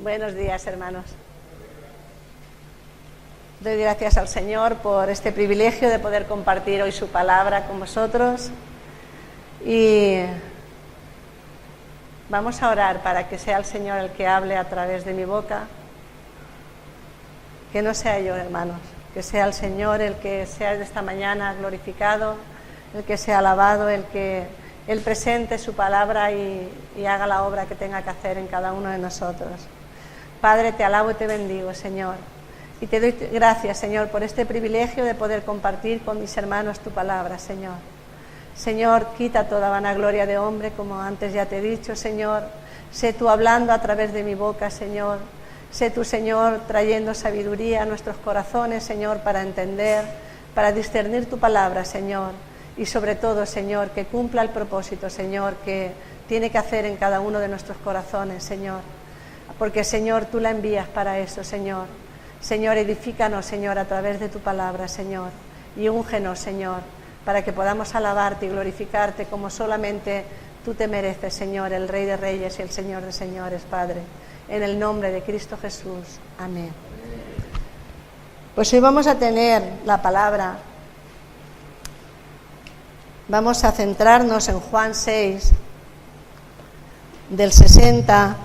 Buenos días, hermanos. Doy gracias al Señor por este privilegio de poder compartir hoy su palabra con vosotros y vamos a orar para que sea el Señor el que hable a través de mi boca, que no sea yo, hermanos, que sea el Señor el que sea de esta mañana glorificado, el que sea alabado, el que Él presente su palabra y haga la obra que tenga que hacer en cada uno de nosotros. Padre, te alabo y te bendigo, Señor, y te doy gracias, Señor, por este privilegio de poder compartir con mis hermanos tu palabra, Señor. Señor, quita toda vanagloria de hombre, como antes ya te he dicho, Señor. Sé tú hablando a través de mi boca, Señor. Sé tú, Señor, trayendo sabiduría a nuestros corazones, Señor, para entender, para discernir tu palabra, Señor. Y sobre todo, Señor, que cumpla el propósito, Señor, que tiene que hacer en cada uno de nuestros corazones, Señor. Porque, Señor, tú la envías para eso, Señor. Señor, edifícanos, Señor, a través de tu palabra, Señor. Y úngenos, Señor, para que podamos alabarte y glorificarte como solamente tú te mereces, Señor, el Rey de Reyes y el Señor de Señores, Padre. En el nombre de Cristo Jesús. Amén. Pues hoy vamos a tener la palabra. Vamos a centrarnos en Juan 6, del 60,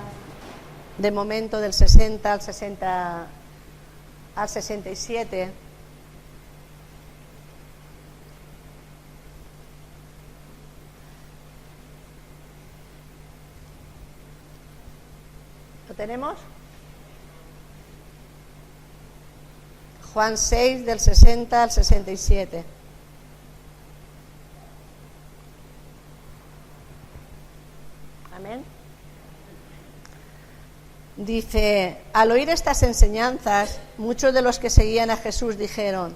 de momento del 60 al 67. ¿Lo tenemos? Juan 6, del 60 al 67. Amén. Dice: al oír estas enseñanzas, muchos de los que seguían a Jesús dijeron: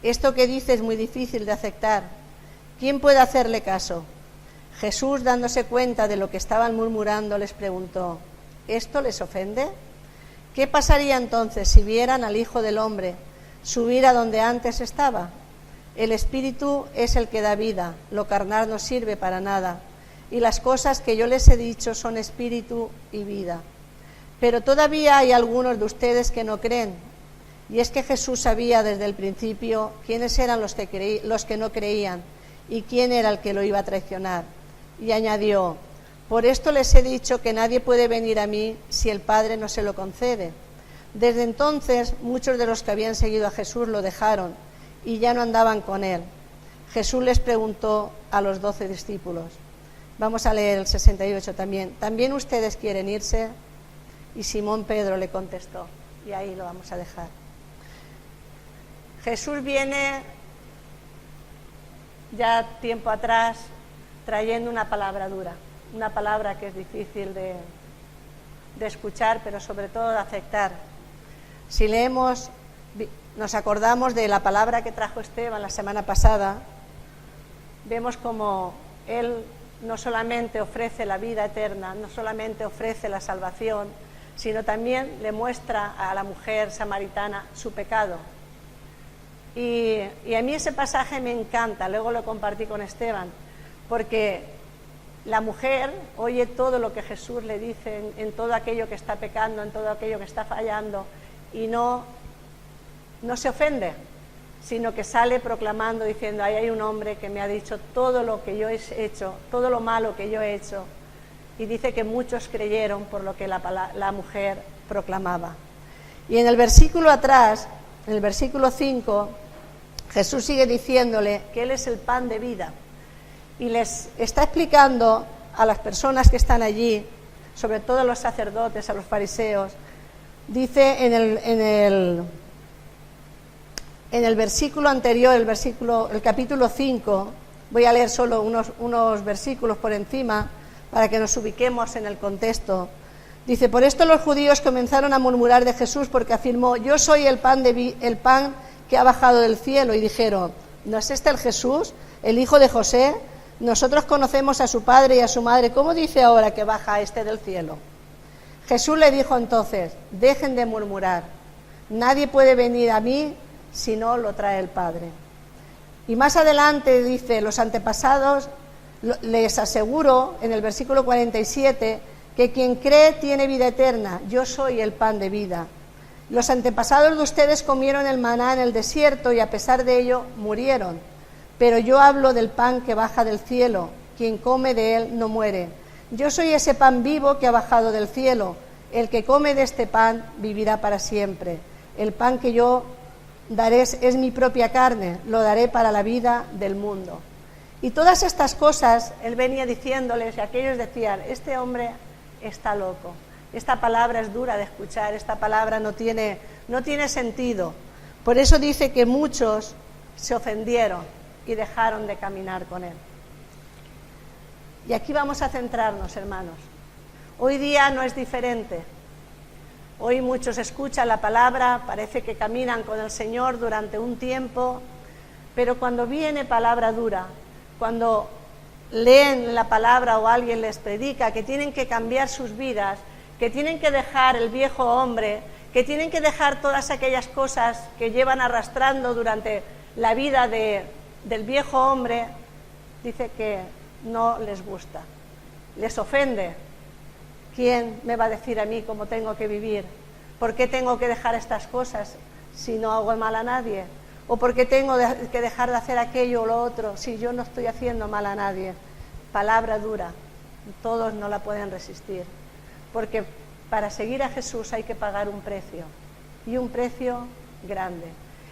esto que dice es muy difícil de aceptar. ¿Quién puede hacerle caso? Jesús, dándose cuenta de lo que estaban murmurando, les preguntó: ¿esto les ofende? ¿Qué pasaría entonces si vieran al Hijo del Hombre subir a donde antes estaba? El Espíritu es el que da vida, lo carnal no sirve para nada. Y las cosas que yo les he dicho son espíritu y vida. Pero todavía hay algunos de ustedes que no creen. Y es que Jesús sabía desde el principio quiénes eran los que no creían y quién era el que lo iba a traicionar. Y añadió: por esto les he dicho que nadie puede venir a mí si el Padre no se lo concede. Desde entonces muchos de los que habían seguido a Jesús lo dejaron y ya no andaban con él. Jesús les preguntó a los 12 discípulos. Vamos a leer el 68 también. ¿También ustedes quieren irse? Y Simón Pedro le contestó. Y ahí lo vamos a dejar. Jesús viene ya tiempo atrás trayendo una palabra dura. Una palabra que es difícil de escuchar, pero sobre todo de aceptar. Si leemos, nos acordamos de la palabra que trajo Esteban la semana pasada, vemos como él no solamente ofrece la vida eterna, no solamente ofrece la salvación, sino también le muestra a la mujer samaritana su pecado. Y a mí ese pasaje me encanta, luego lo compartí con Esteban, porque la mujer oye todo lo que Jesús le dice en todo aquello que está pecando, en todo aquello que está fallando, y no se ofende, sino que sale proclamando, diciendo: ahí hay un hombre que me ha dicho todo lo que yo he hecho, todo lo malo que yo he hecho. Y dice que muchos creyeron por lo que la mujer proclamaba. Y en el versículo atrás, en el versículo 5, Jesús sigue diciéndole que Él es el pan de vida. Y les está explicando a las personas que están allí, sobre todo a los sacerdotes, a los fariseos, dice en el versículo anterior, el capítulo 5, voy a leer solo unos versículos por encima para que nos ubiquemos en el contexto. Dice: por esto los judíos comenzaron a murmurar de Jesús porque afirmó: yo soy el pan que ha bajado del cielo. Y dijeron: ¿no es este el Jesús, el hijo de José? Nosotros conocemos a su padre y a su madre. ¿Cómo dice ahora que baja este del cielo? Jesús le dijo entonces: dejen de murmurar. Nadie puede venir a mí si no lo trae el Padre. Y más adelante dice: los antepasados, les aseguro, en el versículo 47, que quien cree tiene vida eterna. Yo soy el pan de vida. Los antepasados de ustedes comieron el maná en el desierto y a pesar de ello murieron. Pero yo hablo del pan que baja del cielo. Quien come de él no muere. Yo soy ese pan vivo que ha bajado del cielo. El que come de este pan vivirá para siempre. El pan que yo daré es mi propia carne, lo daré para la vida del mundo. Y todas estas cosas él venía diciéndoles, y aquellos decían, este hombre está loco, esta palabra es dura de escuchar, esta palabra no tiene sentido. Por eso dice que muchos se ofendieron y dejaron de caminar con él. Y aquí vamos a centrarnos, hermanos. Hoy día no es diferente. Hoy muchos escuchan la palabra, parece que caminan con el Señor durante un tiempo, pero cuando viene palabra dura, cuando leen la palabra o alguien les predica que tienen que cambiar sus vidas, que tienen que dejar el viejo hombre, que tienen que dejar todas aquellas cosas que llevan arrastrando durante la vida del viejo hombre, dice que no les gusta, les ofende. ¿Quién me va a decir a mí cómo tengo que vivir? ¿Por qué tengo que dejar estas cosas si no hago mal a nadie? ¿O por qué tengo que dejar de hacer aquello o lo otro si yo no estoy haciendo mal a nadie? Palabra dura, todos no la pueden resistir, porque para seguir a Jesús hay que pagar un precio, y un precio grande.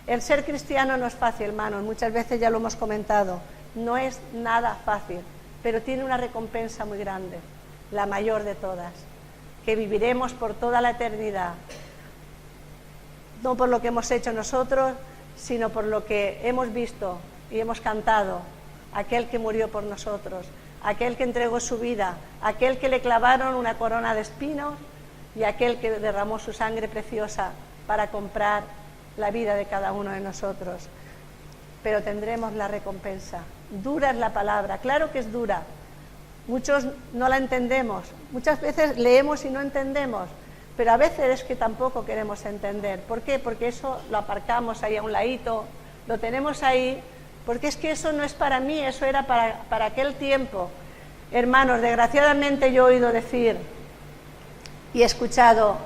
El ser cristiano no es fácil, hermanos, muchas veces ya lo hemos comentado, no es nada fácil, pero tiene una recompensa muy grande, la mayor de todas, que viviremos por toda la eternidad, no por lo que hemos hecho nosotros, sino por lo que hemos visto y hemos cantado, aquel que murió por nosotros, aquel que entregó su vida, aquel que le clavaron una corona de espinos y aquel que derramó su sangre preciosa para comprar la vida de cada uno de nosotros. Pero tendremos la recompensa. Dura es la palabra, claro que es dura. Muchos no la entendemos, muchas veces leemos y no entendemos, pero a veces es que tampoco queremos entender. ¿Por qué? Porque eso lo aparcamos ahí a un ladito, lo tenemos ahí, porque es que eso no es para mí, eso era para aquel tiempo. Hermanos, desgraciadamente yo he oído decir y he escuchado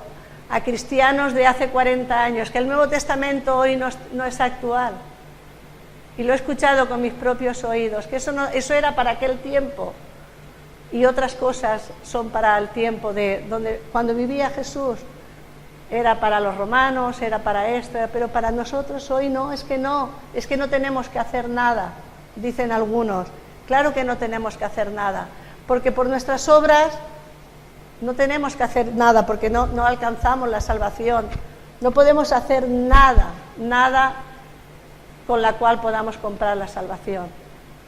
a cristianos de hace 40 años que el Nuevo Testamento hoy no es actual. Y lo he escuchado con mis propios oídos, que eso era para aquel tiempo. Y otras cosas son para el tiempo cuando vivía Jesús. Era para los romanos, era para esto, pero para nosotros hoy no, es que no tenemos que hacer nada, dicen algunos. Claro que no tenemos que hacer nada, porque por nuestras obras no tenemos que hacer nada, porque no alcanzamos la salvación. No podemos hacer nada con la cual podamos comprar la salvación.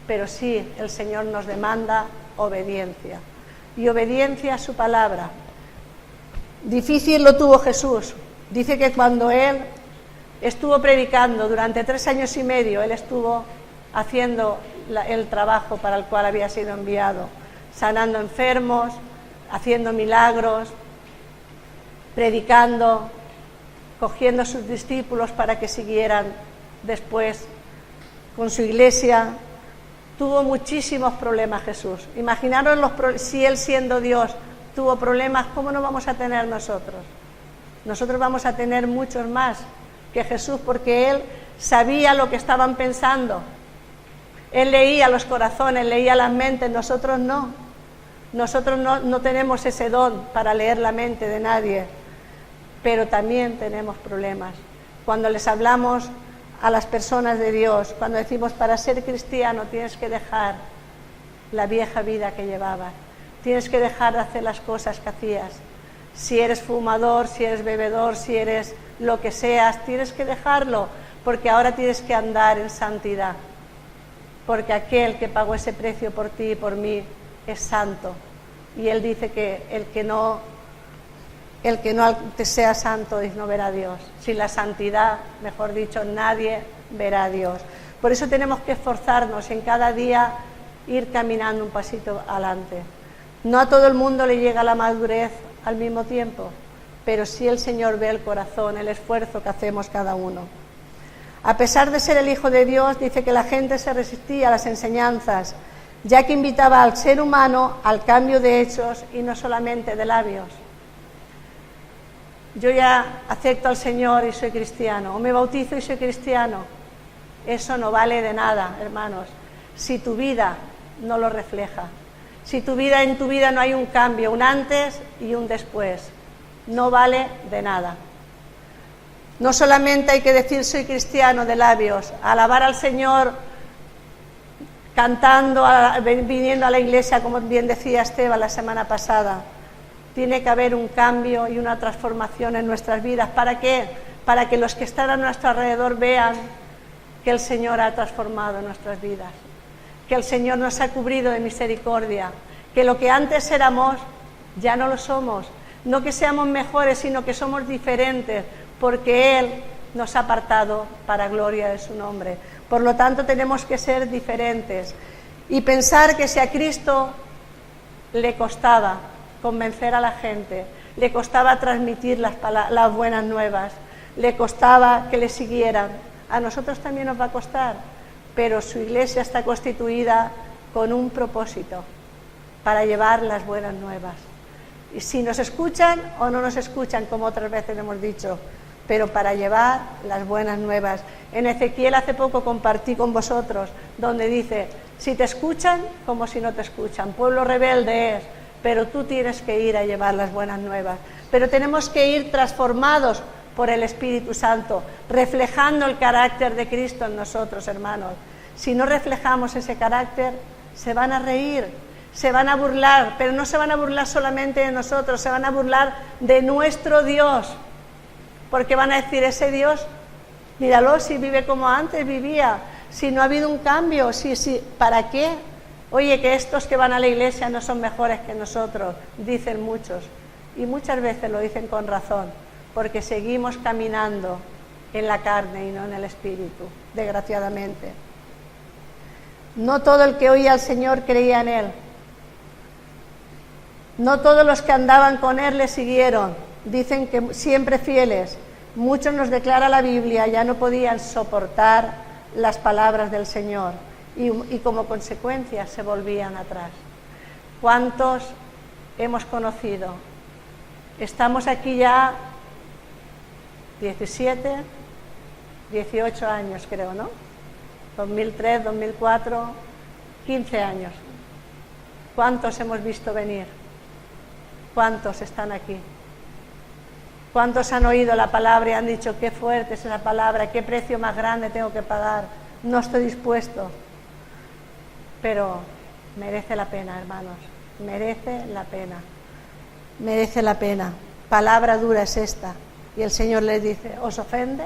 Pero sí, el Señor nos demanda obediencia, y obediencia a su palabra. Difícil lo tuvo Jesús. Dice que cuando Él estuvo predicando durante 3 años y medio, Él estuvo haciendo el trabajo para el cual había sido enviado, sanando enfermos, haciendo milagros, predicando, cogiendo a sus discípulos para que siguieran después con su iglesia. Tuvo muchísimos problemas Jesús. Imaginaros si Él, siendo Dios, tuvo problemas, ¿cómo no vamos a tener nosotros? Nosotros vamos a tener muchos más que Jesús, porque Él sabía lo que estaban pensando. Él leía los corazones, leía las mentes, nosotros no. Nosotros no tenemos ese don para leer la mente de nadie, pero también tenemos problemas. Cuando les hablamos a las personas de Dios, cuando decimos para ser cristiano tienes que dejar la vieja vida que llevabas, tienes que dejar de hacer las cosas que hacías. Si eres fumador, si eres bebedor, si eres lo que seas, tienes que dejarlo, porque ahora tienes que andar en santidad, porque aquel que pagó ese precio por ti y por mí es santo, y Él dice que el que no sea santo no verá a Dios. Sin la santidad, mejor dicho, nadie verá a Dios. Por eso tenemos que esforzarnos en cada día ir caminando un pasito adelante. No a todo el mundo le llega la madurez al mismo tiempo, pero sí el Señor ve el corazón, el esfuerzo que hacemos cada uno. A pesar de ser el Hijo de Dios, dice que la gente se resistía a las enseñanzas, ya que invitaba al ser humano al cambio de hechos y no solamente de labios. Yo ya acepto al Señor y soy cristiano, o me bautizo y soy cristiano. Eso no vale de nada, hermanos, si tu vida no lo refleja. Si en tu vida no hay un cambio, un antes y un después, no vale de nada. No solamente hay que decir soy cristiano de labios, alabar al Señor cantando, viniendo a la iglesia, como bien decía Esteban la semana pasada. Tiene que haber un cambio y una transformación en nuestras vidas. ¿Para qué? Para que los que están a nuestro alrededor vean que el Señor ha transformado nuestras vidas, que el Señor nos ha cubrido de misericordia, que lo que antes éramos ya no lo somos. No que seamos mejores, sino que somos diferentes, porque Él nos ha apartado para gloria de su nombre. Por lo tanto, tenemos que ser diferentes y pensar que si a Cristo le costaba convencer a la gente, le costaba transmitir las buenas nuevas, le costaba que le siguieran, a nosotros también nos va a costar, pero su iglesia está constituida con un propósito, para llevar las buenas nuevas. Y si nos escuchan o no nos escuchan, como otras veces hemos dicho, pero para llevar las buenas nuevas. En Ezequiel hace poco compartí con vosotros, donde dice, si te escuchan, como si no te escuchan, pueblo rebelde es, pero tú tienes que ir a llevar las buenas nuevas. Pero tenemos que ir transformados por el Espíritu Santo, reflejando el carácter de Cristo en nosotros, hermanos. Si no reflejamos ese carácter, se van a reír, se van a burlar, pero no se van a burlar solamente de nosotros, se van a burlar de nuestro Dios, porque van a decir, ese Dios, míralo, si vive como antes vivía, si no ha habido un cambio, ¿para qué? Oye, que estos que van a la iglesia no son mejores que nosotros, dicen muchos, y muchas veces lo dicen con razón, porque seguimos caminando en la carne y no en el Espíritu, desgraciadamente. No todo el que oía al Señor creía en Él. No todos los que andaban con Él le siguieron. Dicen que siempre fieles. Muchos, nos declara la Biblia, ya no podían soportar las palabras del Señor y como consecuencia se volvían atrás. ¿Cuántos hemos conocido? Estamos aquí ya 17, 18 años creo, ¿no? 2003, 2004, 15 años. ¿Cuántos hemos visto venir? ¿Cuántos están aquí? ¿Cuántos han oído la palabra y han dicho, qué fuerte es esa palabra, qué precio más grande tengo que pagar? No estoy dispuesto. Pero merece la pena, hermanos, merece la pena. Merece la pena. Palabra dura es esta. Y el Señor les dice, ¿os ofende?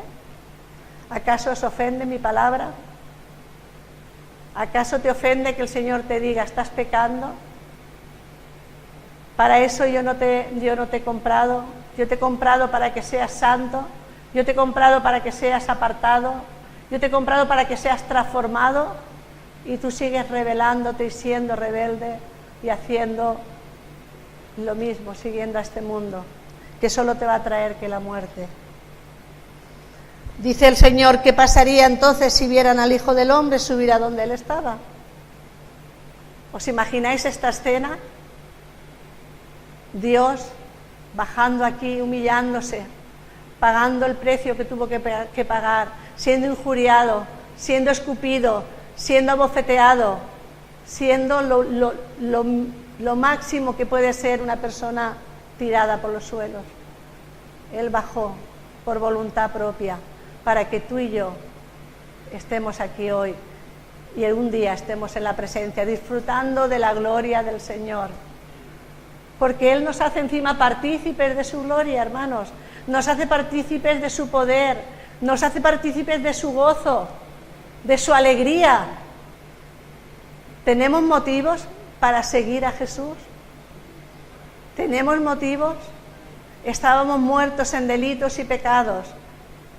¿Acaso os ofende mi palabra? ¿Acaso te ofende que el Señor te diga, estás pecando? Para eso yo no te he comprado. Yo te he comprado para que seas santo. Yo te he comprado para que seas apartado. Yo te he comprado para que seas transformado. Y tú sigues rebelándote y siendo rebelde y haciendo lo mismo, siguiendo a este mundo, que solo te va a traer que la muerte. Dice el Señor, ¿qué pasaría entonces si vieran al Hijo del Hombre subir a donde Él estaba? ¿Os imagináis esta escena? Dios bajando aquí, humillándose, pagando el precio que tuvo que pagar, siendo injuriado, siendo escupido, siendo abofeteado, siendo lo máximo que puede ser una persona tirada por los suelos. Él bajó por voluntad propia para que tú y yo estemos aquí hoy y un día estemos en la presencia, disfrutando de la gloria del Señor. Porque Él nos hace encima partícipes de su gloria, hermanos. Nos hace partícipes de su poder, nos hace partícipes de su gozo, de su alegría. ¿Tenemos motivos para seguir a Jesús? ¿Tenemos motivos? Estábamos muertos en delitos y pecados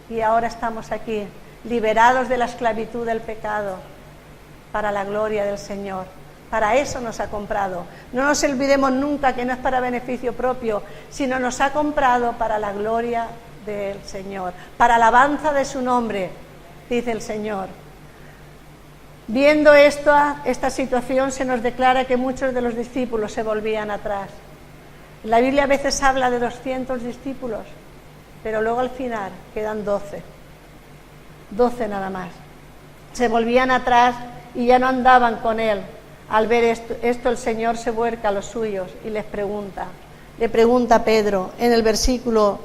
y ahora estamos aquí, liberados de la esclavitud del pecado, para la gloria del Señor. Para eso nos ha comprado. No nos olvidemos nunca que no es para beneficio propio, sino nos ha comprado para la gloria del Señor, para alabanza de su nombre, dice el Señor. Viendo esta situación, se nos declara que muchos de los discípulos se volvían atrás. La Biblia a veces habla de 200 discípulos, pero luego al final quedan 12 nada más. Se volvían atrás y ya no andaban con él. Al ver esto el Señor se vuelca a los suyos y le pregunta a Pedro en el versículo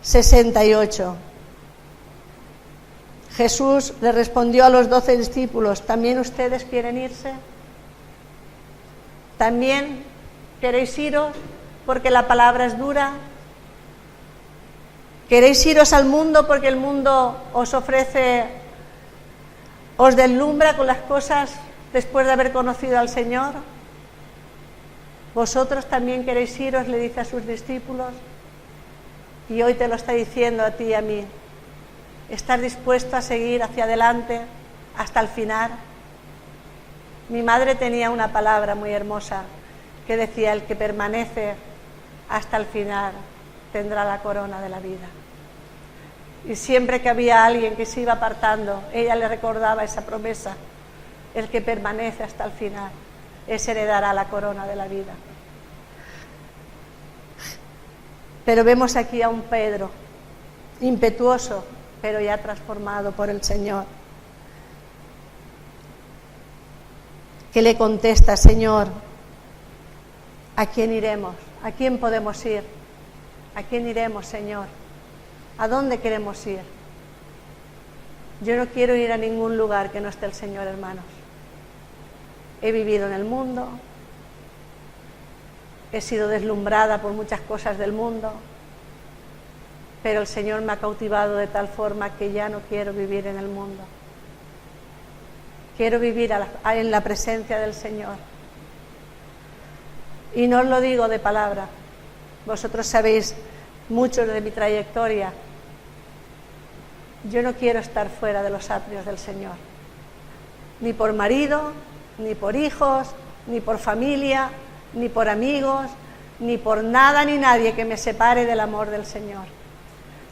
68. Jesús le respondió a los 12 discípulos: ¿también ustedes quieren irse? ¿También queréis iros porque la palabra es dura? ¿Queréis iros al mundo porque el mundo os deslumbra con las cosas después de haber conocido al Señor? ¿Vosotros también queréis iros?, le dice a sus discípulos. Y hoy te lo está diciendo a ti y a mí. ¿Estás dispuesto a seguir hacia adelante hasta el final? Mi madre tenía una palabra muy hermosa que decía: el que permanece hasta el final tendrá la corona de la vida. Y siempre que había alguien que se iba apartando, ella le recordaba esa promesa: el que permanece hasta el final, ese heredará la corona de la vida. Pero vemos aquí a un Pedro impetuoso, pero ya transformado por el Señor, que le contesta: Señor, ¿a quién iremos? ¿A quién podemos ir? ¿A quién iremos, Señor? ¿A dónde queremos ir? Yo no quiero ir a ningún lugar que no esté el Señor, hermanos. He vivido en el mundo, he sido deslumbrada por muchas cosas del mundo, pero el Señor me ha cautivado de tal forma que ya no quiero vivir en el mundo. Quiero vivir en la presencia del Señor. Y no os lo digo de palabra. Vosotros sabéis mucho de mi trayectoria. Yo no quiero estar fuera de los atrios del Señor. Ni por marido, ni por hijos, ni por familia, ni por amigos, ni por nada ni nadie que me separe del amor del Señor.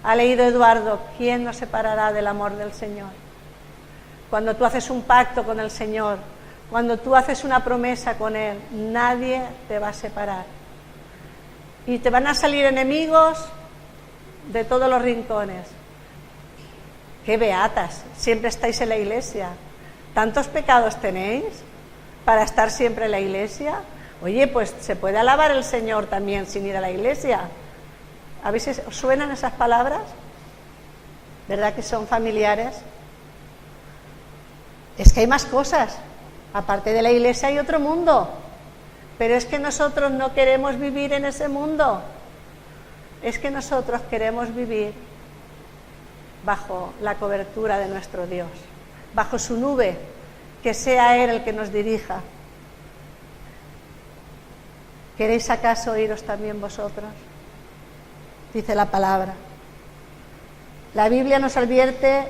Ha leído Eduardo: ¿quién nos separará del amor del Señor? Cuando tú haces un pacto con el Señor, cuando tú haces una promesa con Él, nadie te va a separar. Y te van a salir enemigos de todos los rincones. ¡Qué beatas! Siempre estáis en la iglesia. ¿Tantos pecados tenéis para estar siempre en la iglesia? Oye, pues se puede alabar al Señor también sin ir a la iglesia. ¿A veces os suenan esas palabras? ¿Verdad que son familiares? Es que hay más cosas. Aparte de la iglesia hay otro mundo. Pero es que nosotros no queremos vivir en ese mundo. Es que nosotros queremos vivir bajo la cobertura de nuestro Dios, bajo su nube, que sea Él el que nos dirija. ¿Queréis acaso iros también vosotros? Dice la palabra. La Biblia nos advierte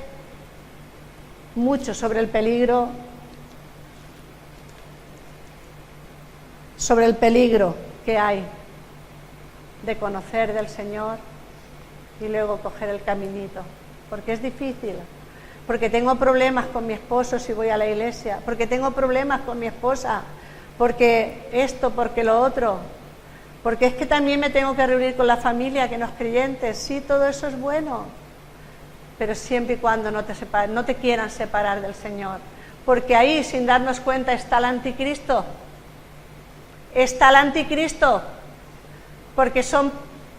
mucho sobre el peligro que hay de conocer del Señor y luego coger el caminito, porque es difícil, porque tengo problemas con mi esposo si voy a la iglesia, porque tengo problemas con mi esposa, porque esto, porque lo otro, porque es que también me tengo que reunir con la familia que no es creyente. Sí, todo eso es bueno, pero siempre y cuando no te quieran separar del Señor, porque ahí, sin darnos cuenta, está el anticristo. Está el anticristo, porque son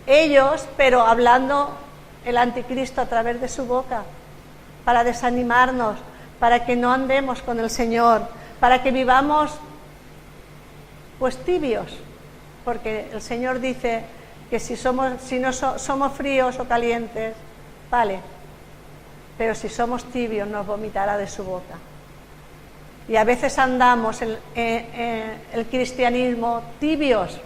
ellos, pero hablando el anticristo a través de su boca, para desanimarnos, para que no andemos con el Señor, para que vivamos pues tibios, porque el Señor dice que si no somos fríos o calientes, vale, pero si somos tibios nos vomitará de su boca. Y a veces andamos en el cristianismo tibios,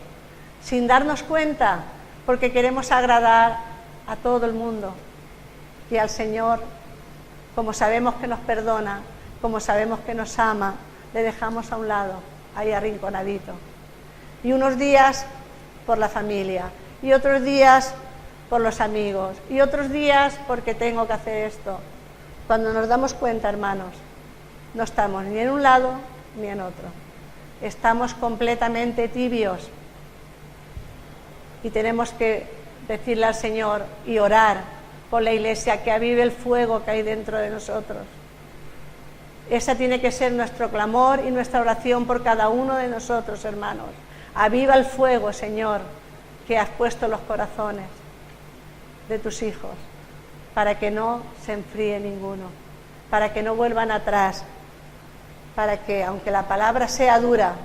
sin darnos cuenta, porque queremos agradar a todo el mundo. Y al Señor, como sabemos que nos perdona, como sabemos que nos ama, le dejamos a un lado, ahí arrinconadito. Y unos días por la familia, y otros días por los amigos, y otros días porque tengo que hacer esto. Cuando nos damos cuenta, hermanos, No estamos ni en un lado ni en otro. Estamos completamente tibios. Y tenemos que decirle al Señor y orar por la Iglesia, que avive el fuego que hay dentro de nosotros. Esa tiene que ser nuestro clamor y nuestra oración por cada uno de nosotros, hermanos. Aviva el fuego, Señor, que has puesto en los corazones de tus hijos, para que no se enfríe ninguno, para que no vuelvan atrás, para que, aunque la palabra sea dura,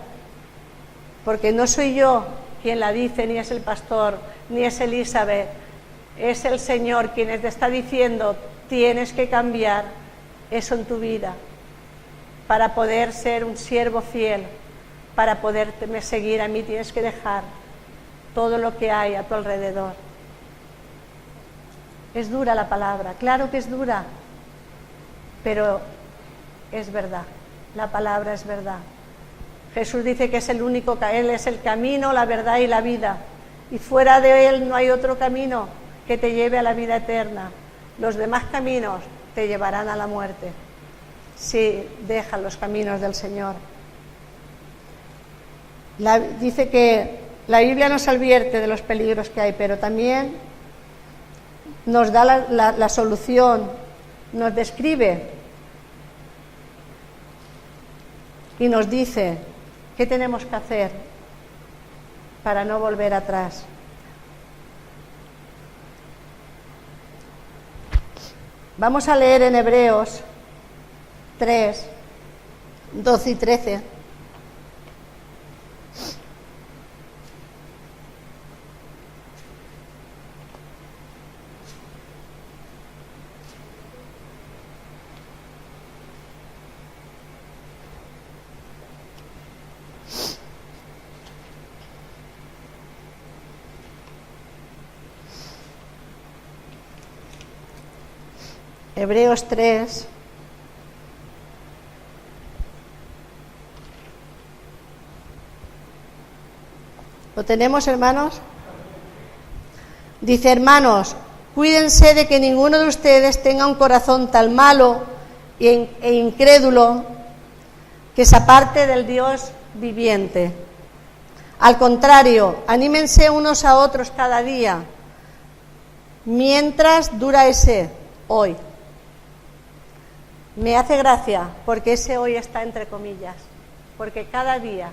porque no soy yo quien la dice, ni es el pastor, ni es Elizabeth, es el Señor quien te está diciendo, tienes que cambiar eso en tu vida, para poder ser un siervo fiel, para poderme seguir a mí tienes que dejar todo lo que hay a tu alrededor. Es dura la palabra, claro que es dura, pero es verdad, la palabra es verdad. Jesús dice que es el único, Él es el camino, la verdad y la vida, y fuera de Él no hay otro camino que te lleve a la vida eterna. Los demás caminos te llevarán a la muerte, si dejas los caminos del Señor. Dice que la Biblia nos advierte de los peligros que hay, pero también nos da la solución, nos describe y nos dice qué tenemos que hacer para no volver atrás. Vamos a leer en Hebreos 3, 12 y 13. Hebreos 3, ¿lo tenemos, hermanos? Dice, hermanos, cuídense de que ninguno de ustedes tenga un corazón tan malo e incrédulo que se aparte del Dios viviente. Al contrario, anímense unos a otros cada día, mientras dura ese hoy. Me hace gracia porque ese hoy está entre comillas, porque cada día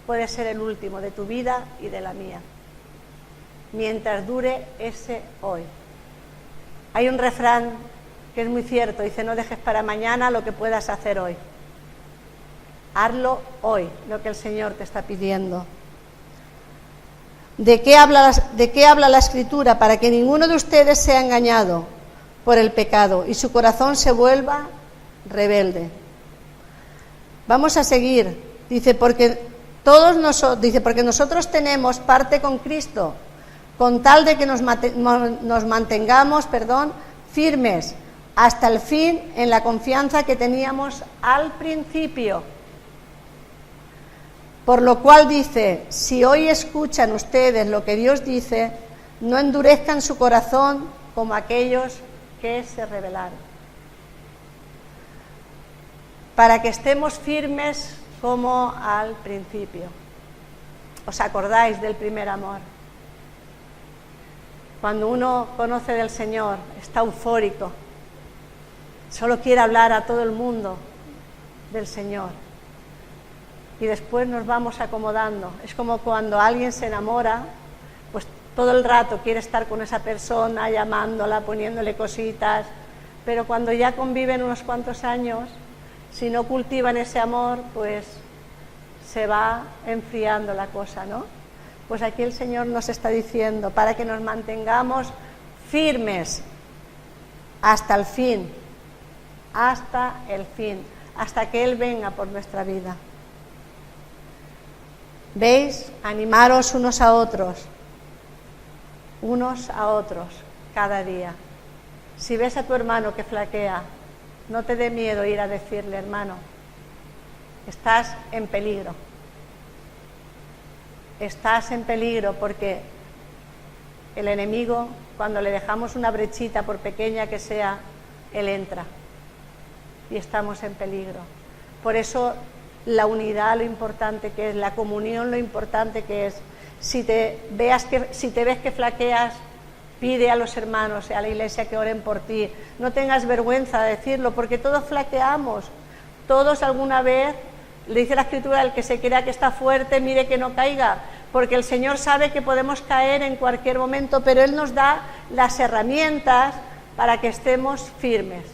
puede ser el último de tu vida y de la mía, mientras dure ese hoy. Hay un refrán que es muy cierto, dice, no dejes para mañana lo que puedas hacer hoy. Hazlo hoy, lo que el Señor te está pidiendo. ¿De qué habla la Escritura? Para que ninguno de ustedes sea engañado por el pecado y su corazón se vuelva rebelde. Vamos a seguir. Dice, porque nosotros tenemos parte con Cristo, con tal de que nos mantengamos, firmes hasta el fin en la confianza que teníamos al principio. Por lo cual dice, si hoy escuchan ustedes lo que Dios dice, no endurezcan su corazón como aquellos que se rebelaron. Para que estemos firmes como al principio. ¿Os acordáis del primer amor? Cuando uno conoce del Señor, está eufórico, solo quiere hablar a todo el mundo del Señor. Y después nos vamos acomodando. Es como cuando alguien se enamora, pues todo el rato quiere estar con esa persona, llamándola, poniéndole cositas, pero cuando ya conviven unos cuantos años, si no cultivan ese amor, pues se va enfriando la cosa, ¿no? Pues aquí el Señor nos está diciendo, para que nos mantengamos firmes hasta el fin, hasta que Él venga por nuestra vida. ¿Veis? Animaros unos a otros cada día. Si ves a tu hermano que flaquea, no te dé miedo ir a decirle, hermano, estás en peligro. Estás en peligro porque el enemigo, cuando le dejamos una brechita, por pequeña que sea, él entra y estamos en peligro. Por eso la unidad, lo importante que es, la comunión, lo importante que es. Si te ves que flaqueas, pide a los hermanos y a la iglesia que oren por ti. No tengas vergüenza de decirlo, porque todos flaqueamos. Todos alguna vez, le dice la Escritura, el que se crea que está fuerte, mire que no caiga. Porque el Señor sabe que podemos caer en cualquier momento, pero Él nos da las herramientas para que estemos firmes,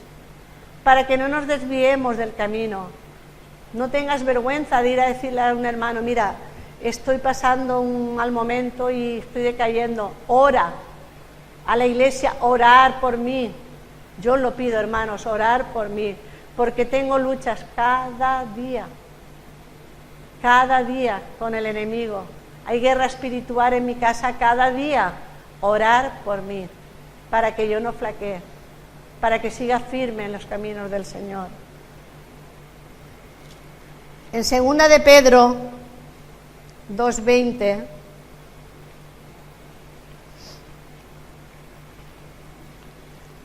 para que no nos desviemos del camino. No tengas vergüenza de ir a decirle a un hermano, mira, estoy pasando un mal momento y estoy decayendo. Ora. A la iglesia, orar por mí. Yo os lo pido, hermanos, orar por mí, porque tengo luchas cada día con el enemigo. Hay guerra espiritual en mi casa cada día. Orar por mí, para que yo no flaquee, para que siga firme en los caminos del Señor. En 2 de Pedro 2:20,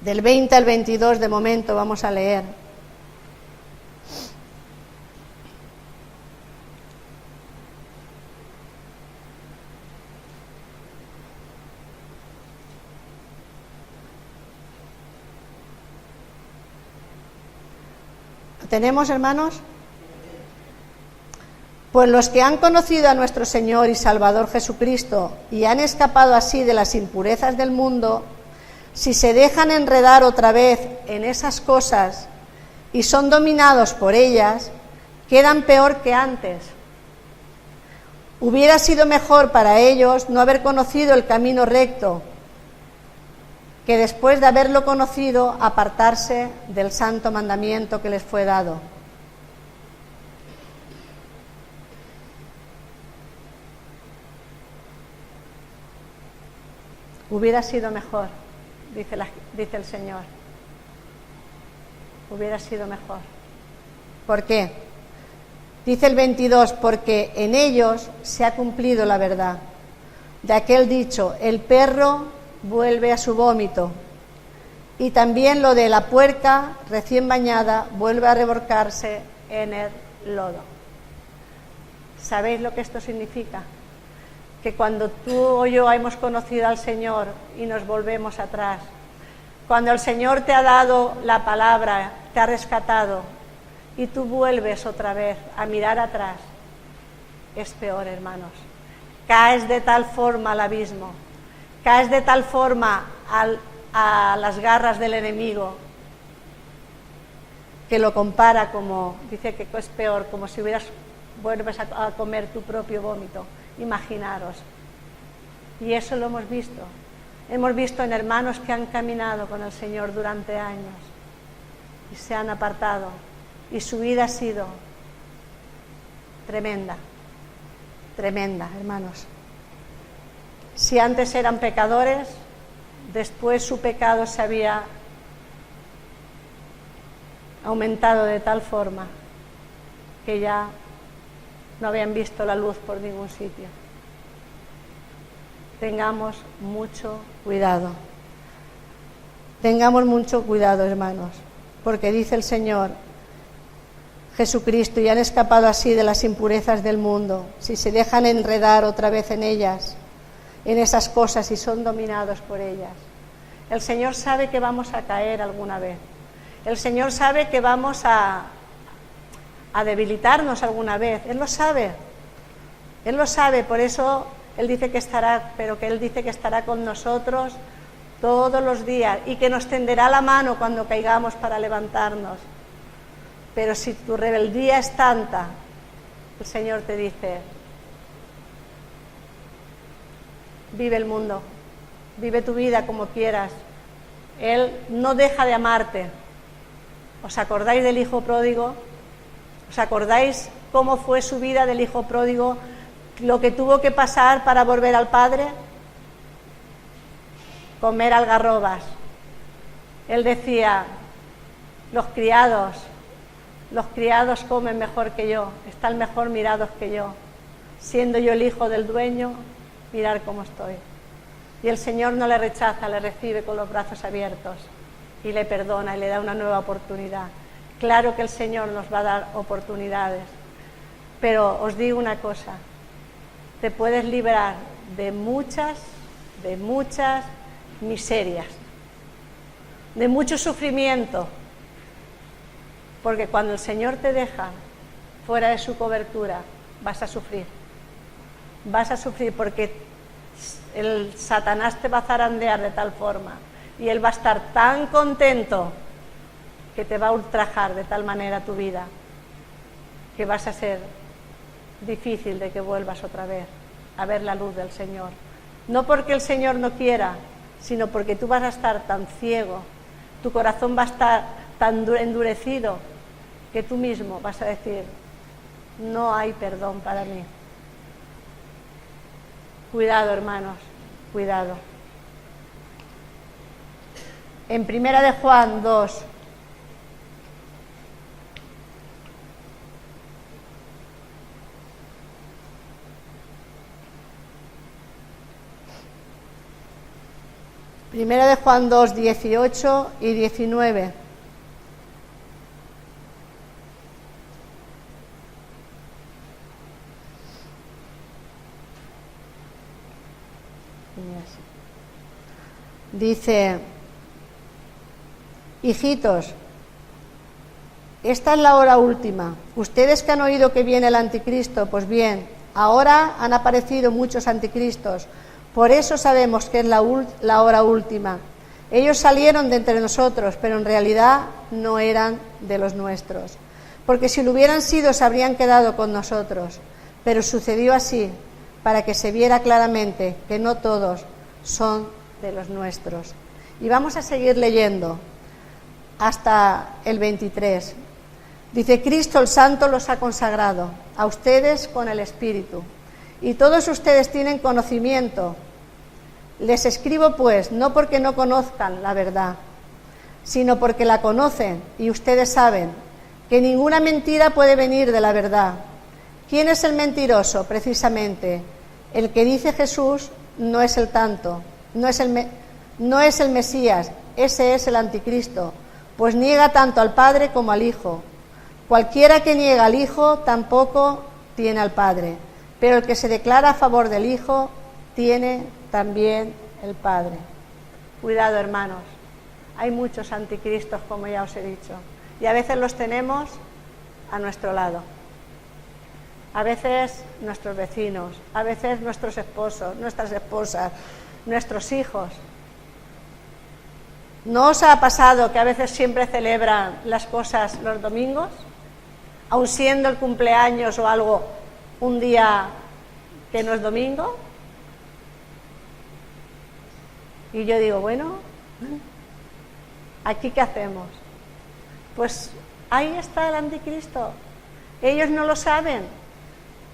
del 20 al 22 de momento vamos a leer. ¿Lo tenemos, hermanos? Pues los que han conocido a nuestro Señor y Salvador Jesucristo y han escapado así de las impurezas del mundo, si se dejan enredar otra vez en esas cosas y son dominados por ellas, quedan peor que antes. Hubiera sido mejor para ellos no haber conocido el camino recto, que después de haberlo conocido, apartarse del santo mandamiento que les fue dado. Hubiera sido mejor, dice el Señor. Hubiera sido mejor. ¿Por qué? Dice el 22, porque en ellos se ha cumplido la verdad. De aquel dicho, el perro vuelve a su vómito. Y también lo de la puerca recién bañada vuelve a revolcarse en el lodo. ¿Sabéis lo que esto significa? Que cuando tú o yo hemos conocido al Señor y nos volvemos atrás, cuando el Señor te ha dado la palabra, te ha rescatado y tú vuelves otra vez a mirar atrás, es peor, hermanos. Caes de tal forma al abismo, caes de tal forma a las garras del enemigo, que lo compara como, dice que es peor, como si vuelves a comer tu propio vómito. Imaginaros. Y eso lo hemos visto. Hemos visto en hermanos que han caminado con el Señor durante años y se han apartado y su vida ha sido tremenda, hermanos. Si antes eran pecadores, después su pecado se había aumentado de tal forma que ya no habían visto la luz por ningún sitio. Tengamos mucho cuidado. Tengamos mucho cuidado, hermanos, porque dice el Señor Jesucristo, y han escapado así de las impurezas del mundo, si se dejan enredar otra vez en ellas, en esas cosas, y son dominados por ellas. El Señor sabe que vamos a caer alguna vez. El Señor sabe que vamos a debilitarnos alguna vez. Él lo sabe, por eso Él dice que estará, pero que Él dice que estará con nosotros todos los días y que nos tenderá la mano cuando caigamos para levantarnos. Pero si tu rebeldía es tanta, el Señor te dice, vive el mundo, vive tu vida como quieras. Él no deja de amarte. ¿Os acordáis del hijo pródigo? ¿Os acordáis cómo fue su vida del hijo pródigo? Lo que tuvo que pasar para volver al Padre. Comer algarrobas. Él decía, los criados comen mejor que yo, están mejor mirados que yo. Siendo yo el hijo del dueño, mirar cómo estoy. Y el Señor no le rechaza, le recibe con los brazos abiertos y le perdona y le da una nueva oportunidad. Claro que el Señor nos va a dar oportunidades, pero os digo una cosa, te puedes librar de muchas miserias, de mucho sufrimiento, porque cuando el Señor te deja fuera de su cobertura, vas a sufrir porque el Satanás te va a zarandear de tal forma y él va a estar tan contento que te va a ultrajar de tal manera tu vida que vas a ser difícil de que vuelvas otra vez a ver la luz del Señor. No porque el Señor no quiera, sino porque tú vas a estar tan ciego, tu corazón va a estar tan endurecido, que tú mismo vas a decir, no hay perdón para mí. Cuidado, hermanos, cuidado. En 1 de Juan 2, Primera de Juan 2, 18 y 19. Dice, hijitos, esta es la hora última. Ustedes que han oído que viene el anticristo, pues bien, ahora han aparecido muchos anticristos. Por eso sabemos que es la hora última. Ellos salieron de entre nosotros, pero en realidad no eran de los nuestros. Porque si lo hubieran sido, se habrían quedado con nosotros. Pero sucedió así, para que se viera claramente que no todos son de los nuestros. Y vamos a seguir leyendo hasta el 23. Dice, Cristo el Santo los ha consagrado, a ustedes con el Espíritu. Y todos ustedes tienen conocimiento. Les escribo pues, no porque no conozcan la verdad, sino porque la conocen y ustedes saben que ninguna mentira puede venir de la verdad. ¿Quién es el mentiroso? Precisamente, el que dice Jesús no es el tanto, no es el Mesías, ese es el anticristo, pues niega tanto al Padre como al Hijo. Cualquiera que niega al Hijo tampoco tiene al Padre. Pero el que se declara a favor del Hijo tiene también el Padre. Cuidado, hermanos. Hay muchos anticristos, como ya os he dicho. Y a veces los tenemos a nuestro lado. A veces nuestros vecinos, a veces nuestros esposos, nuestras esposas, nuestros hijos. ¿No os ha pasado que a veces siempre celebran las cosas los domingos? Aun siendo el cumpleaños o algo un día que no es domingo. Y yo digo, bueno, ¿aquí qué hacemos? Pues ahí está el anticristo. Ellos no lo saben,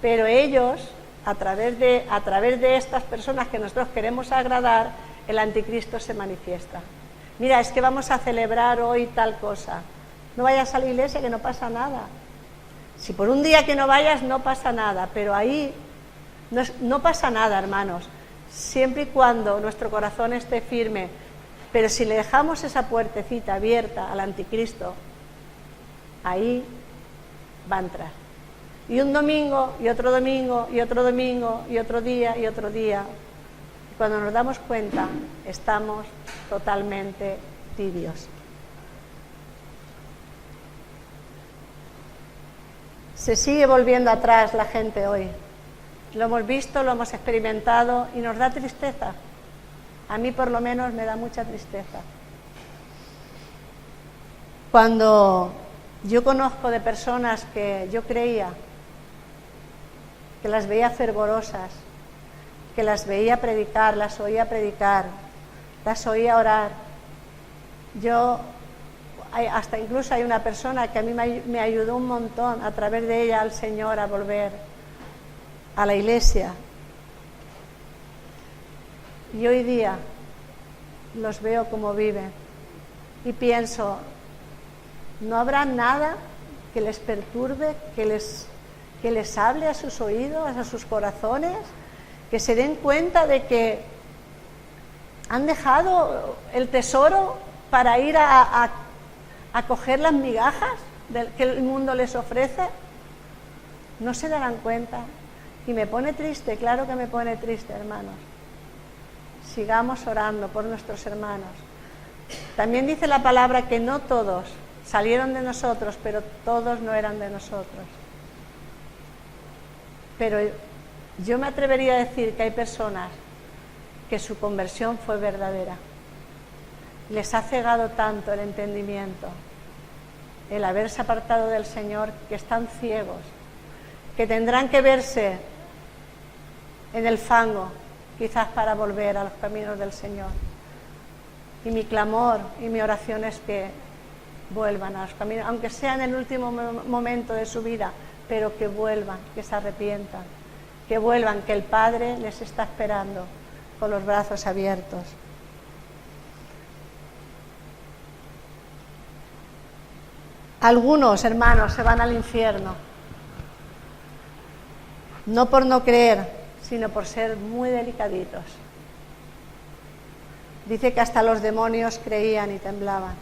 pero ellos, a través de estas personas que nosotros queremos agradar, el anticristo se manifiesta. Mira, es que vamos a celebrar hoy tal cosa. No vayas a la iglesia, que no pasa nada. Si por un día que no vayas, no pasa nada, pero ahí no pasa nada, hermanos, siempre y cuando nuestro corazón esté firme. Pero si le dejamos esa puertecita abierta al anticristo, ahí va a entrar. Y un domingo, y otro domingo, y otro domingo, y otro día, y otro día. Y cuando nos damos cuenta, estamos totalmente tibios. Se sigue volviendo atrás la gente hoy. Lo hemos visto, lo hemos experimentado y nos da tristeza. A mí por lo menos me da mucha tristeza. Cuando yo conozco de personas que yo creía que las veía fervorosas, que las veía predicar, las oía predicar, las oía orar, hasta incluso hay una persona que a mí me ayudó un montón a través de ella al Señor a volver a la iglesia. Y hoy día los veo como viven y pienso, ¿no habrá nada que les perturbe, que les hable a sus oídos, a sus corazones, que se den cuenta de que han dejado el tesoro para ir a coger las migajas? que el mundo les ofrece? ¿No se darán cuenta? Y me pone triste, claro que me pone triste, hermanos. Sigamos orando por nuestros hermanos. También dice la palabra que no todos salieron de nosotros, pero todos no eran de nosotros. Pero yo me atrevería a decir que hay personas que su conversión fue verdadera. Les ha cegado tanto el entendimiento, el haberse apartado del Señor, que están ciegos, que tendrán que verse en el fango, quizás para volver a los caminos del Señor. Y mi clamor y mi oración es que vuelvan a los caminos, aunque sea en el último momento de su vida, pero que vuelvan, que se arrepientan, que vuelvan, que el Padre les está esperando con los brazos abiertos. Algunos hermanos se van al infierno, no por no creer, sino por ser muy delicaditos. Dice que hasta los demonios creían y temblaban.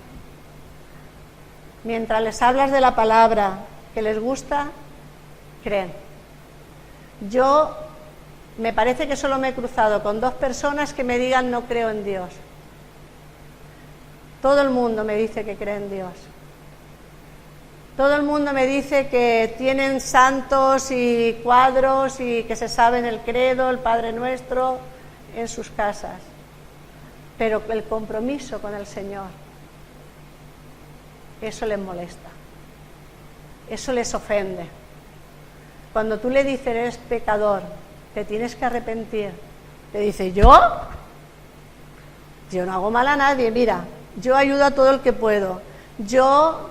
Mientras les hablas de la palabra que les gusta, creen. Yo me parece que solo me he cruzado con 2 personas que me digan no creo en Dios. Todo el mundo me dice que cree en Dios. Todo el mundo me dice que tienen santos y cuadros y que se saben el credo, el Padre Nuestro, en sus casas. Pero el compromiso con el Señor, eso les molesta. Eso les ofende. Cuando tú le dices eres pecador, te tienes que arrepentir, te dice ¿yo? Yo no hago mal a nadie, mira, yo ayudo a todo el que puedo. Yo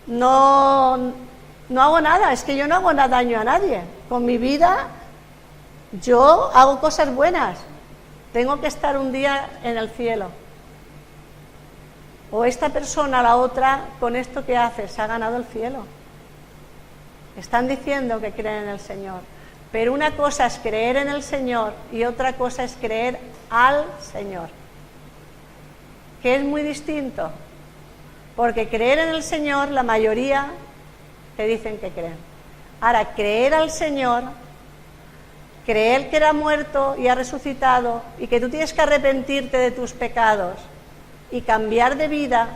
no hago nada, es que yo no hago nada daño a nadie. Con mi vida yo hago cosas buenas. Tengo que estar un día en el cielo. O esta persona, la otra, con esto que hace, se ha ganado el cielo. Están diciendo que creen en el Señor. Pero una cosa es creer en el Señor y otra cosa es creer al Señor. Que es muy distinto. Porque creer en el Señor, la mayoría te dicen que creen. Ahora, creer al Señor, creer que era muerto y ha resucitado y que tú tienes que arrepentirte de tus pecados y cambiar de vida,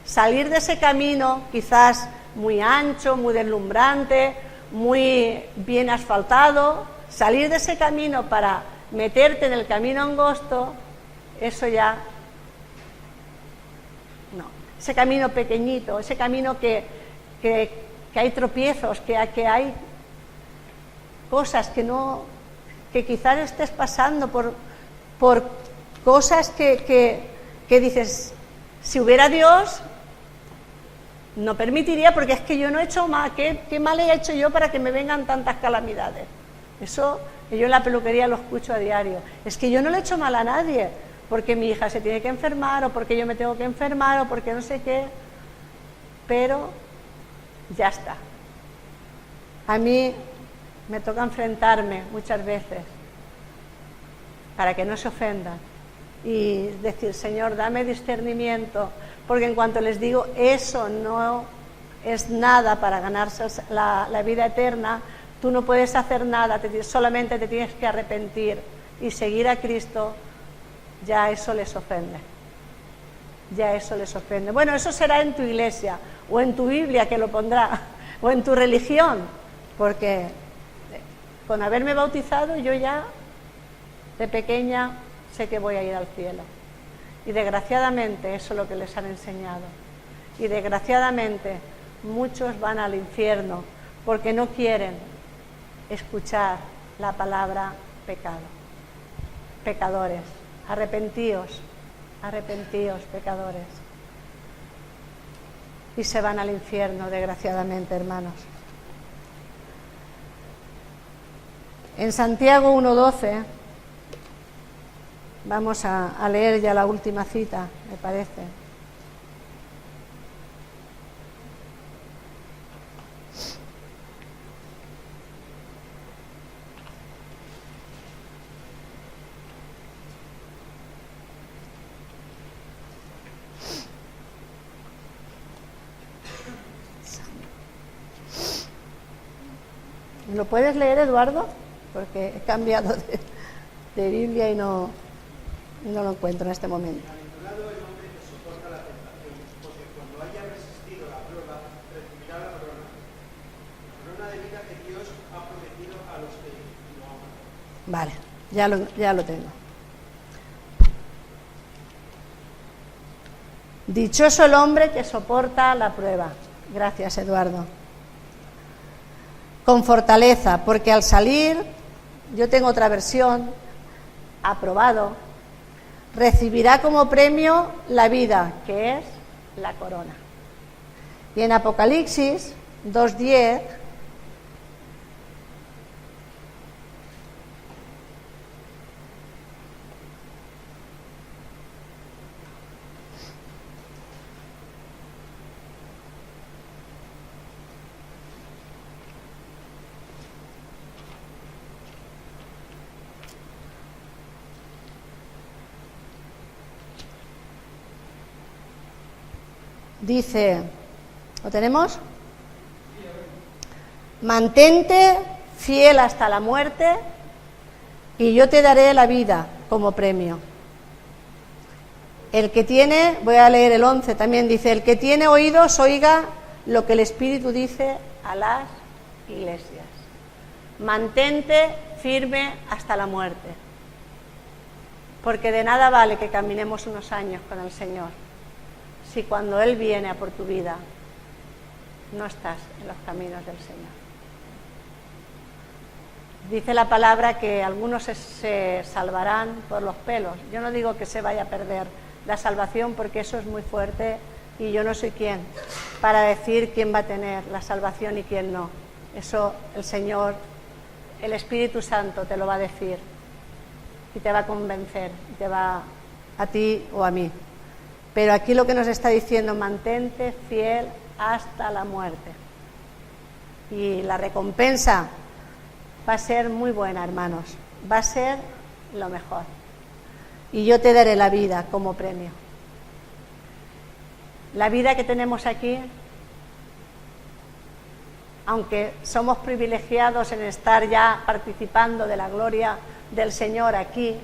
salir de ese camino quizás muy ancho, muy deslumbrante, muy bien asfaltado, salir de ese camino para meterte en el camino angosto, eso ya no. Ese camino pequeñito, ese camino que hay tropiezos, que hay cosas que quizás estés pasando por cosas que dices, si hubiera Dios, no permitiría, porque es que yo no he hecho mal. ¿Qué mal he hecho yo para que me vengan tantas calamidades? Eso yo en la peluquería lo escucho a diario. Es que yo no le he hecho mal a nadie, porque mi hija se tiene que enfermar, o porque yo me tengo que enfermar, o porque no sé qué. Pero ya está. A mí me toca enfrentarme muchas veces para que no se ofendan y decir, Señor, dame discernimiento, porque en cuanto les digo eso no es nada para ganarse la vida eterna, tú no puedes hacer nada, solamente te tienes que arrepentir y seguir a Cristo, ya eso les ofende. Ya eso les ofende. Bueno, eso será en tu iglesia o en tu Biblia que lo pondrá, o en tu religión, porque con haberme bautizado yo ya de pequeña sé que voy a ir al cielo. Y desgraciadamente eso es lo que les han enseñado. Y desgraciadamente muchos van al infierno porque no quieren escuchar la palabra pecado. Pecadores, arrepentíos, pecadores. Y se van al infierno, desgraciadamente, hermanos. En Santiago 1:12, vamos a leer ya la última cita, me parece. ¿Lo puedes leer, Eduardo? Porque he cambiado de Biblia y no lo encuentro en este momento. Bienaventurado el hombre que soporta la tentación, porque cuando haya resistido la prueba, recibirá la corona de vida que Dios ha prometido a los que lo aman. Vale, ya lo tengo. Dichoso el hombre que soporta la prueba. Gracias, Eduardo. Con fortaleza, porque al salir, yo tengo otra versión, aprobado, recibirá como premio la vida, que es la corona. Y en Apocalipsis 2:10, dice, ¿lo tenemos? Mantente fiel hasta la muerte y yo te daré la vida como premio. El que tiene, voy a leer el 11 también, dice, el que tiene oídos oiga lo que el Espíritu dice a las iglesias. Mantente firme hasta la muerte, porque de nada vale que caminemos unos años con el Señor si cuando Él viene a por tu vida no estás en los caminos del Señor. Dice la palabra que algunos se salvarán por los pelos. Yo no digo que se vaya a perder la salvación, porque eso es muy fuerte y yo no soy quien para decir quién va a tener la salvación y quién no. Eso el Señor, el Espíritu Santo te lo va a decir y te va a convencer, y te va a ti o a mí. Pero aquí lo que nos está diciendo, mantente fiel hasta la muerte. Y la recompensa va a ser muy buena, hermanos. Va a ser lo mejor. Y yo te daré la vida como premio. La vida que tenemos aquí, aunque somos privilegiados en estar ya participando de la gloria del Señor aquí,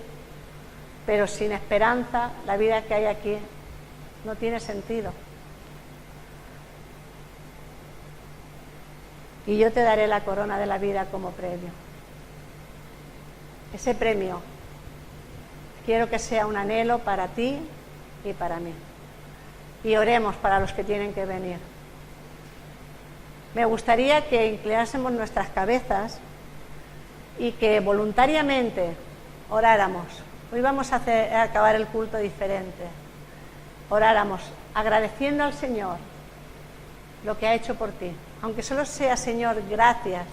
pero sin esperanza, la vida que hay aquí no tiene sentido. Y yo te daré la corona de la vida como premio. Ese premio quiero que sea un anhelo para ti y para mí. Y oremos para los que tienen que venir. Me gustaría que inclinásemos nuestras cabezas y que voluntariamente oráramos. Hoy vamos a acabar el culto diferente. Oráramos agradeciendo al Señor lo que ha hecho por ti. Aunque solo sea, Señor, gracias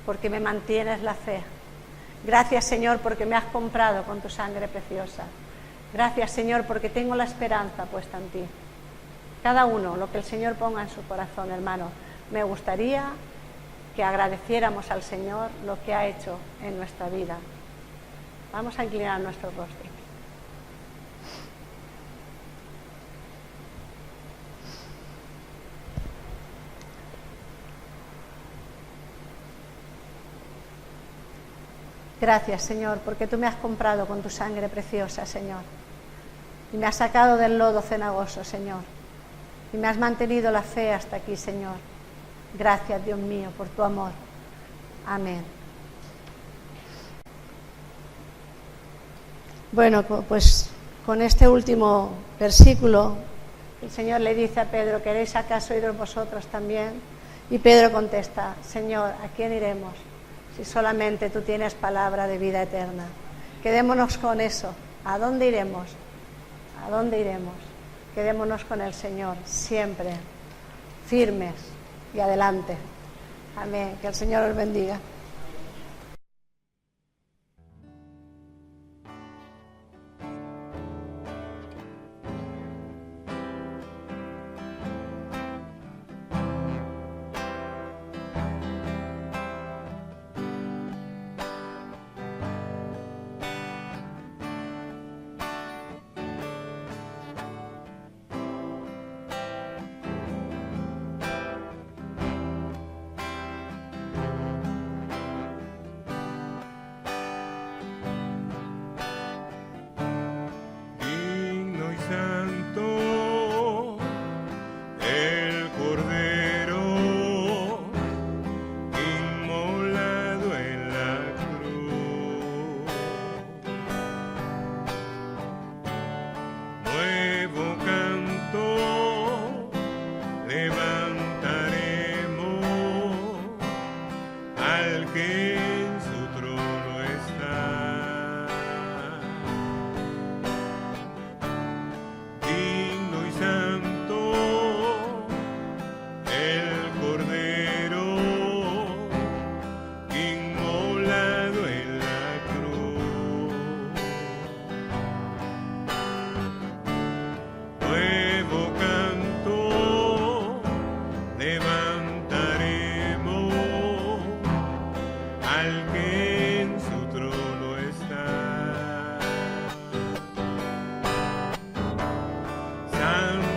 porque me mantienes la fe. Gracias, Señor, porque me has comprado con tu sangre preciosa. Gracias, Señor, porque tengo la esperanza puesta en ti. Cada uno, lo que el Señor ponga en su corazón, hermano. Me gustaría que agradeciéramos al Señor lo que ha hecho en nuestra vida. Vamos a inclinar nuestro rostro. Gracias, Señor, porque tú me has comprado con tu sangre preciosa, Señor. Y me has sacado del lodo cenagoso, Señor. Y me has mantenido la fe hasta aquí, Señor. Gracias, Dios mío, por tu amor. Amén. Bueno, pues con este último versículo, el Señor le dice a Pedro, ¿queréis acaso ir vosotros también? Y Pedro contesta, Señor, ¿a quién iremos? Si solamente tú tienes palabra de vida eterna. Quedémonos con eso. ¿A dónde iremos? ¿A dónde iremos? Quedémonos con el Señor, siempre, firmes y adelante. Amén. Que el Señor os bendiga.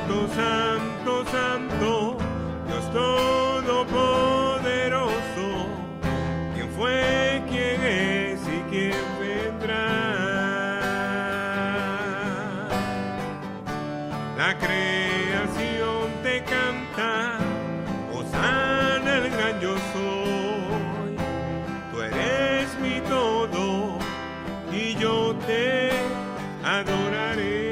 Santo, santo, santo, Dios todopoderoso, ¿quién fue, quién es y quién vendrá? La creación te canta, hosana el gran yo soy. Tú eres mi todo y yo te adoraré.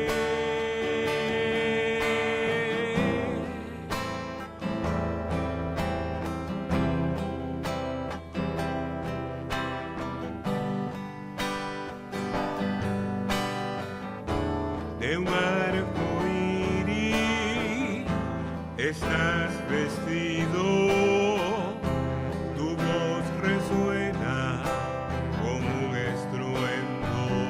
De un arco iris estás vestido, tu voz resuena como un estruendo.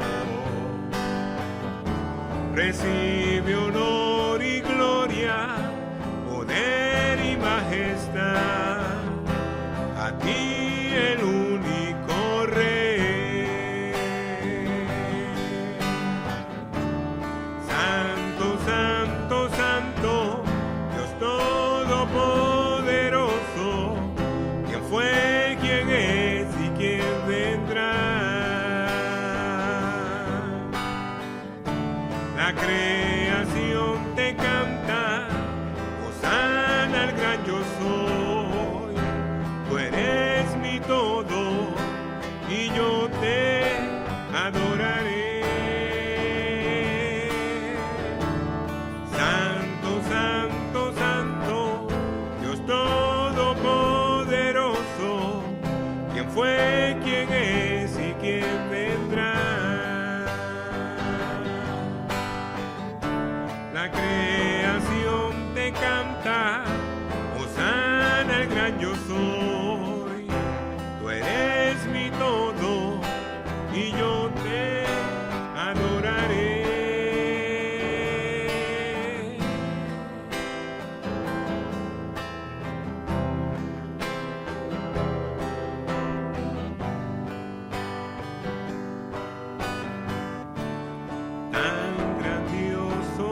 Recibe honor y gloria, poder y majestad, a ti el único Rey. Santo, santo, santo, Dios todopoderoso, ¿quién fue, quién es y quién vendrá? La creación te canta, hosana al gran yo soy. Tú eres mi todo y yo te adoraré. Santo, santo, santo, Dios todopoderoso, ¿quién fue, quién es y quién vendrá? La creación te canta, hosana el gran yo soy. Tú eres mi todo y yo te adoraré. Tan grandioso,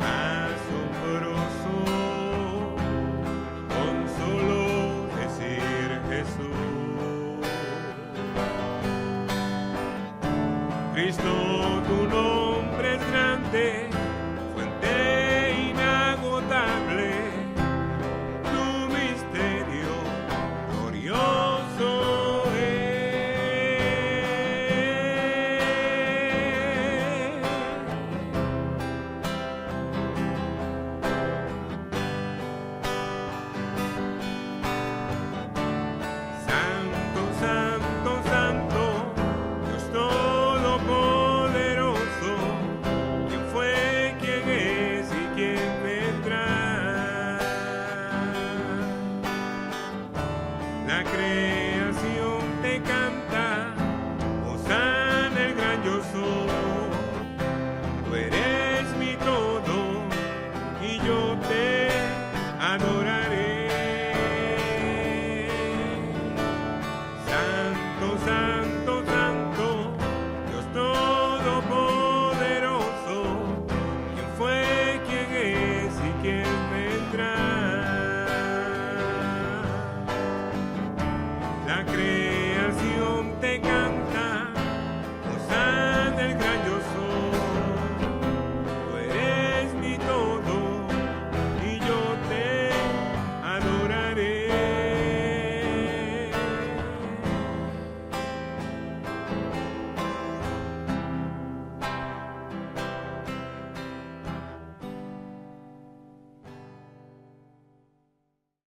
asombroso, con solo decir Jesús. Cristo, tu nombre es grande,